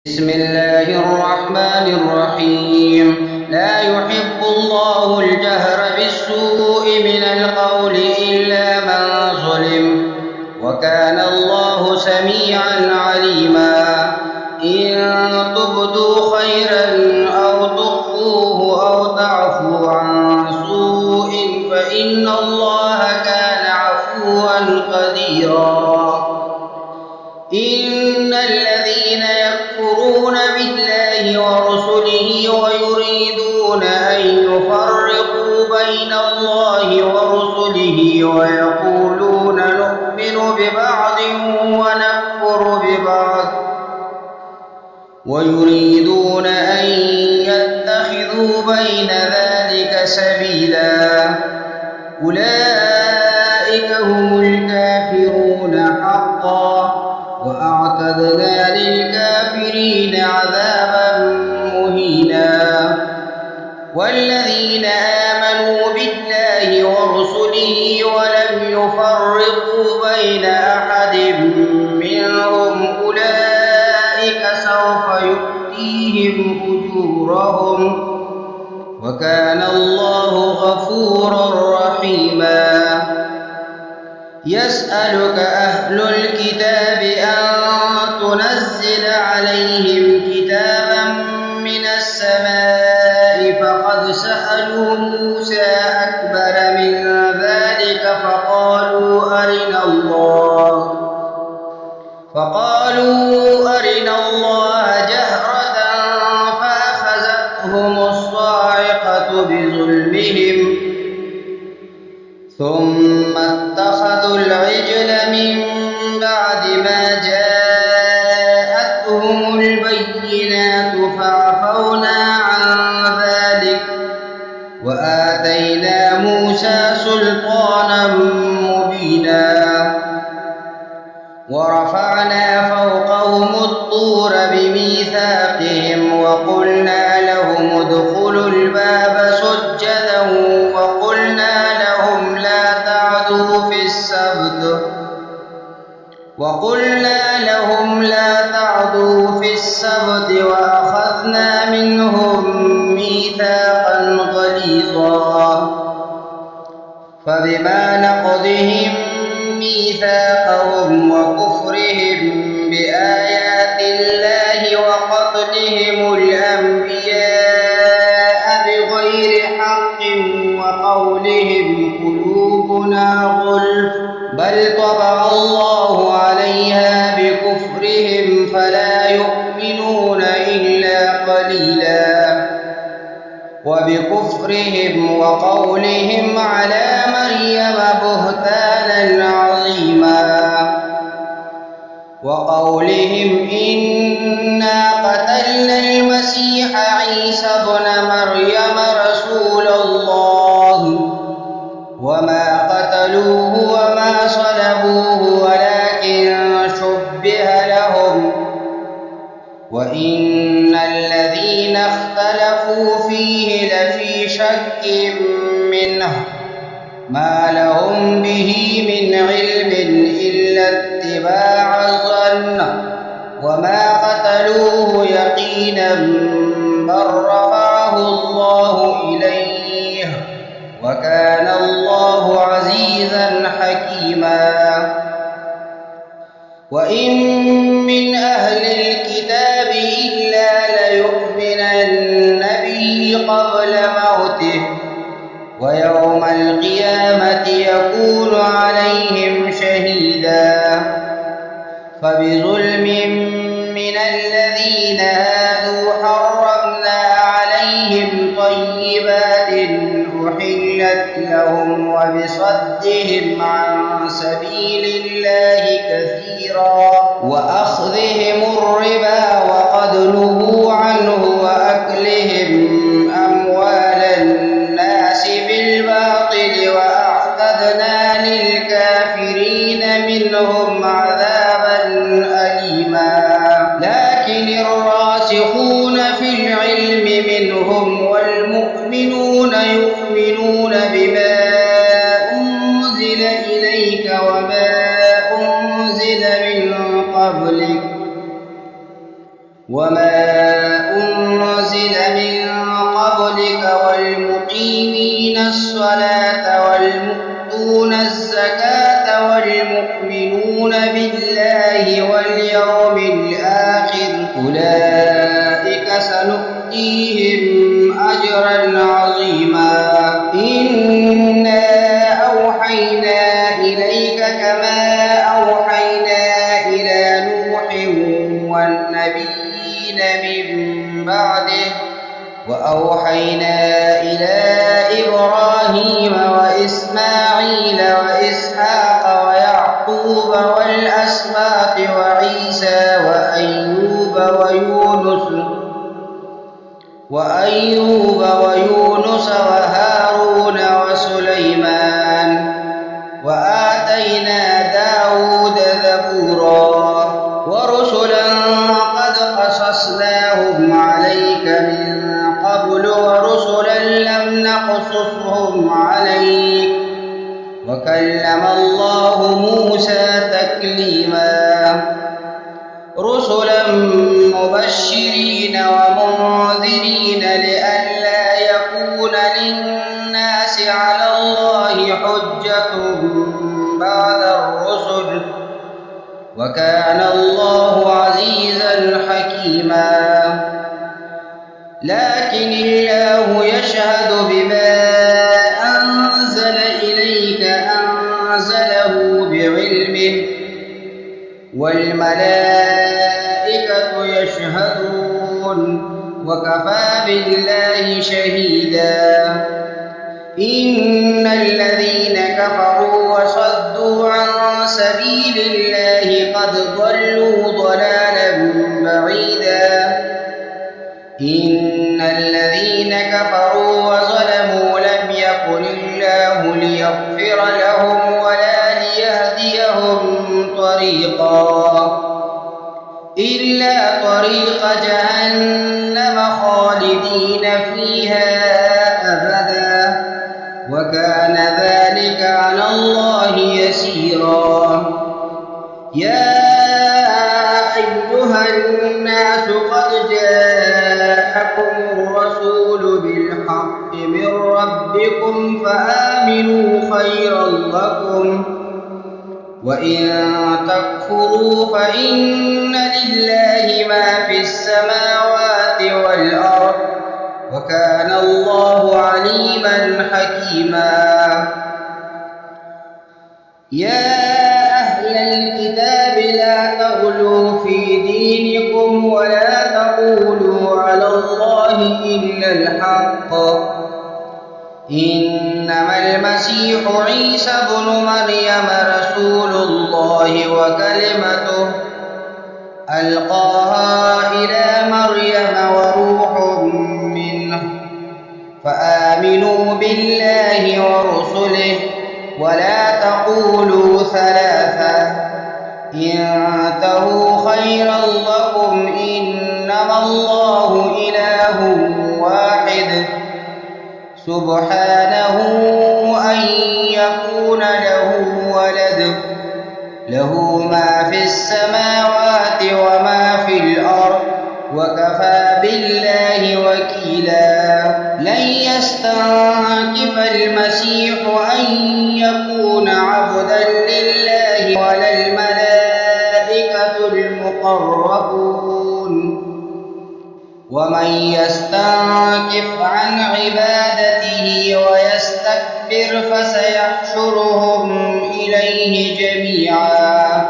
بسم الله الرحمن الرحيم. لا يحب الله الجهر بالسوء من القول إلا من ظلم، وكان الله سميعا عليما. إن تبدوا خيرا أو تخفوه أو تعفوا عن سوء فإن الله كان عفوا قديرا. إن الذين يكفرون بالله ورسله ويريدون أن يفرقوا بين الله ورسله ويقولون نؤمن ببعض ونكفر ببعض ويريدون أن يتخذوا بين ذلك سبيلا، أولئك هم الكافرون حقا، وأعتدنا للكافرين عذابا مهينا. والذين آمنوا بالله ورسله ولم يفرقوا بين أحد منهم أولئك سوف يؤتيهم أجورهم، وكان الله غفورا رحيما. يسألك أهل الكتاب أن تنزل عليهم كتابا من السماء، فقد سألوا موسى أكبر من ذلك فقالوا أرنا الله جهرة فأخذتهم الصاعقة بظلمهم، ثم اتخذوا العجل من بعد ما جاءتهم البينات فعفونا عن ذلك، وآتينا موسى سلطانا مبينا. ورفعنا فوقهم الطور بميثاقهم وقلنا لهم ادخلوا الباب سجدا وقلنا لهم لا تعدوا في السبت وأخذنا منهم ميثاقا غليظا. فبما نقضهم ميثاقهم وكفرهم بآيات الله وقتلهم الأنبياء بغير حق وقولهم قلوبنا غلف بل طبع الله عليها بكفرهم فلا يؤمنون إلا قليلا. وبكفرهم وقولهم على مريم بهتانا عظيما، وقولهم إنا قتلنا المسيح عيسى ابن مريم رسول الله وما قتلوه وما صلبوه ولكن شبه لهم، وإن الذين اختلفوا فيه لفي شك منه ما لهم به من علم إلا اتباع الظن، وما قتلوه يقينا بل رفعه الله إليه، وكان الله عزيزا حكيما. وإن من أهل الكتاب إلا ليؤمنن به قبل موته، ويوم القيامة يكون عليهم شهيدا. فبظلم من الذين هادوا حرمنا عليهم طيبات أحلت لهم وبصدهم عن سبيل الله كثيرا وأخذهم الربا وقد نهوا عنه وأكلهم أموال الناس بالباطل، وأعتدنا للكافرين منهم عذابا أليما. لكن الراسخون في العلم منهم والمؤمنون يؤمنون بما أنزل إليك وما أنزل من قبلك وما أنزل من قبلك والمقيمين الصلاة والمؤتون الزكاة والمؤمنون بالله واليوم الآخر أولئك سنؤتيهم أجرا عظيما إنا أوحينا إليك كما أوحينا إلى نوح والنبيين من بعده وأوحينا إلى إبراهيم وإسماعيل وإسحاق ويعقوب والأسباط وعيسى وأيوب ويونس وهارون وسليمان وآتينا داود زبورا ورسلا قد قصصناهم عليك من قبل ورسلا لم نقصصهم عليك وكلم الله موسى تكليما رسلا مبشرين ومنذرين لئلا يكون للناس على الله حجة بعد الرسل وكان الله عزيزا حكيما لكن الله يشهد بما أنزل إليك أنزله بعلمه والملائكة يشهدون وكفى بالله شهيدا إن الذين كفروا وصدوا عن سبيل الله قد ضلوا ضلالا بعيدا إن الذين كفروا وظلموا لم يكن الله ليغفر لهم ولا ليهديهم طريقا إلا طريق جهنم خالدين فيها أبدا وكان ذلك على الله يسيرا يا أيها الناس قد جاءكم الرسول بالحق من ربكم فآمنوا خيرا لكم وإن تكفروا فإن لله ما في السماوات والأرض وكان الله عليما حكيما يا أهل الكتاب لا تغلوا في دينكم ولا تقولوا على الله إلا الحق إنما المسيح عيسى ابن مريم رسول الله وكلمته ألقاها إلى مريم وروح منه فآمنوا بالله ورسله ولا تقولوا ثلاثة انتهوا خيرا لكم إنما الله إله واحد سبحانه أن يكون له ولد له ما في السماوات وما في الأرض وكفى بالله وكيلا لن يستنكف المسيح أن يكون عبدا لله ولا الملائكة المقربون ومن يستنكف عن عبادته ويستكبر فسيحشرهم إليه جميعا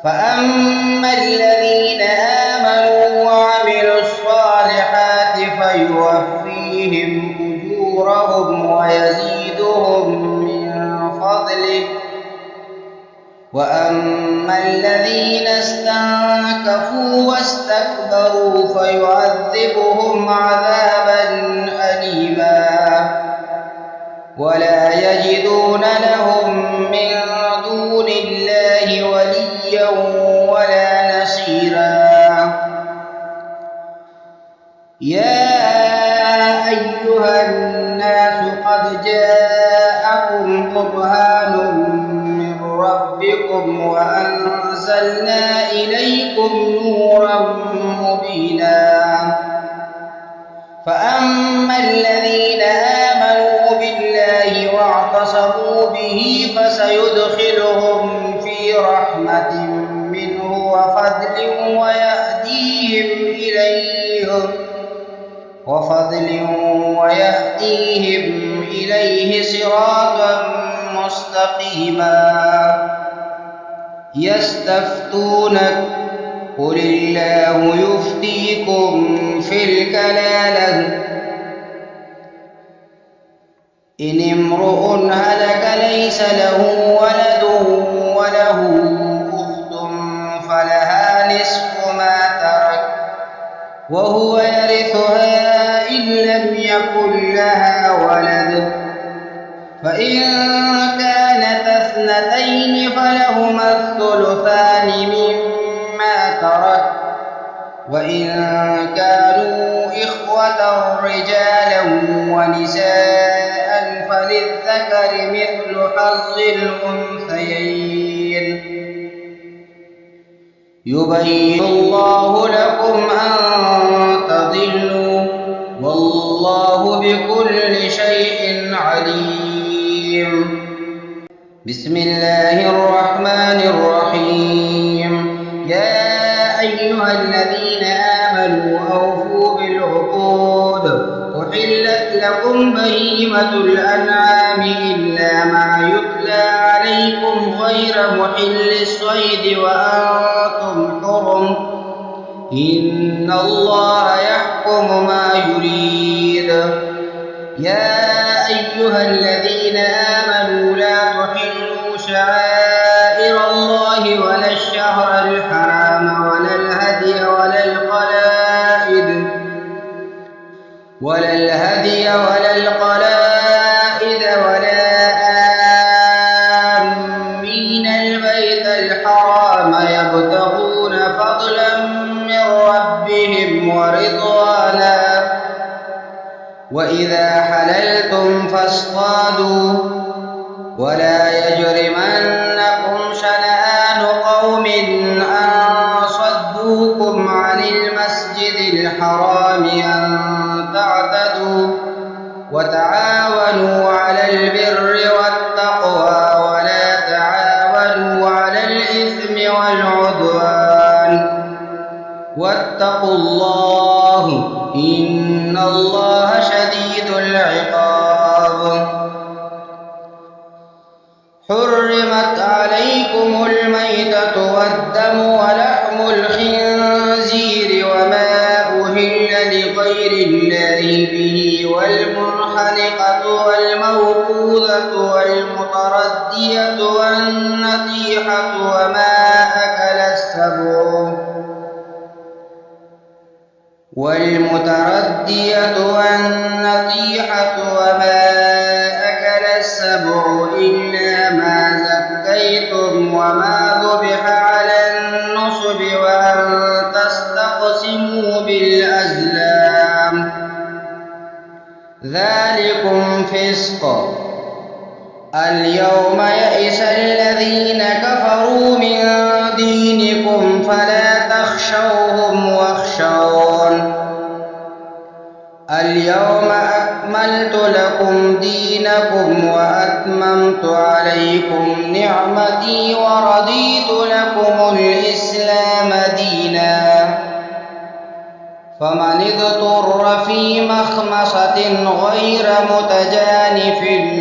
فأما الذين آمنوا وعملوا الصالحات فيوفيهم أجورهم ويزيدهم من فضله وأما الذين استنكفوا واستكبروا فيعذبهم عذابا أليما ولا يجدون لهم من دون الله وليا ولا نصيرا يا أيها الناس قد جاءكم برهان من ربكم وأنزلنا إليكم نورا مبينا. فأما الذين آمنوا بالله واعتصموا به فسيدخلهم في رحمة منه ويهديهم إليه صراطا مستقيما. يستفتونك قل الله يفتيكم في الكلالة إن امرؤ هلك ليس له ولد وله أخت فلها نصف ما ترك وهو يرثها إن لم يكن لها ولد، فإن كانت اثنتين فلهما الثلثان مما ترك، وإن كانوا إخوة رجالا ونساء فللذكر مثل حظ الأنثيين. يبين الله لكم أن تضلوا والله بكل شيء عليم. بسم الله الرحمن الرحيم. يا أيها الذين آمنوا أوفوا بالعقود، أحلت لكم بهيمة الأنعام إلا ما يتلى عليكم غير محل الصيد وأنتم حرم، إن الله يحكم ما يريد. يا أيها الذين آمنوا لا تحلوا شعائر الله ولا الشهر الحرام ولا الهدي ولا القلائد ولا آمين البيت الحرام يبتغون فضلا من ربهم ورضوانا. وإذا حللتم فاصطادوا ولا يجرمنكم شنآن قوم أن صدوكم عن المسجد الحرام أن تعتدوا، وتعاونوا على البر والتقوى ولا تعاونوا على الإثم والعدوان، واتقوا الله إن الله شديد العقاب. حرمت عليكم الميتة والدم ولحم الخنزير وما أهل لغير الله به والمنخنقة والموقوذة والمتردية والنطيحة وما أكل السبع إلا ما زكيتم وما ذبح على النصب وأن تستقسموا بالأزلام، ذلكم فسق. اليوم يئس الذين كفروا من دينكم فلا تخشوهم واخشون. اليوم أكملت لكم دينكم وأتممت عليكم نعمتي ورضيت لكم الإسلام دينا. فمن اضطر في مخمصة غير متجانف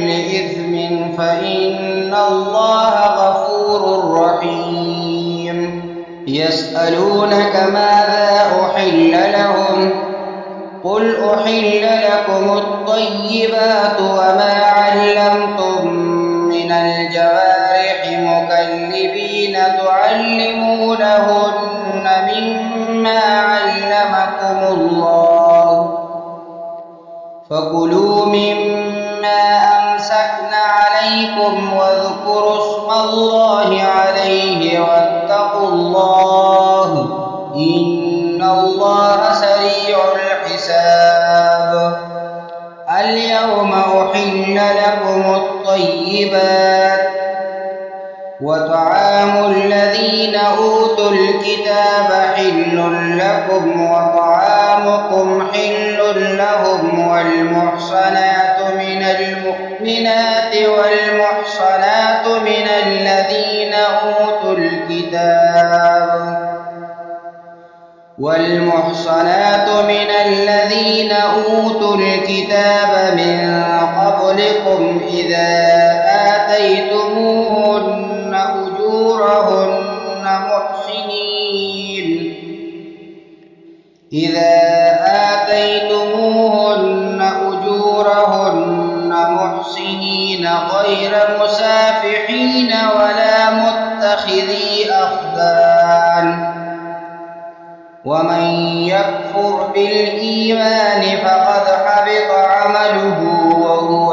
لإثم فإن الله غفور رحيم. يسألونك ماذا أحل لهم قل أحل لكم الطيبات وما علمتم من الجوارح مكلبين تعلمونهن مما علمكم الله، فكلوا مما أمسكن عليكم واذكروا اسم الله عليه واتقوا الله إن الله سريع الحساب. اليوم أحل لكم الطيبات وطعام الذين أوتوا الكتاب حل لكم وطعامكم حل لهم والمحصنات من المؤمنات والمحصنات من الذين أوتوا الكتاب من قبلكم إذا آتيتموهن أجورهن محسنين غير مسافحين ولا متخذي أخدان ومن يكفر بالإيمان فقد حبط عمله وهو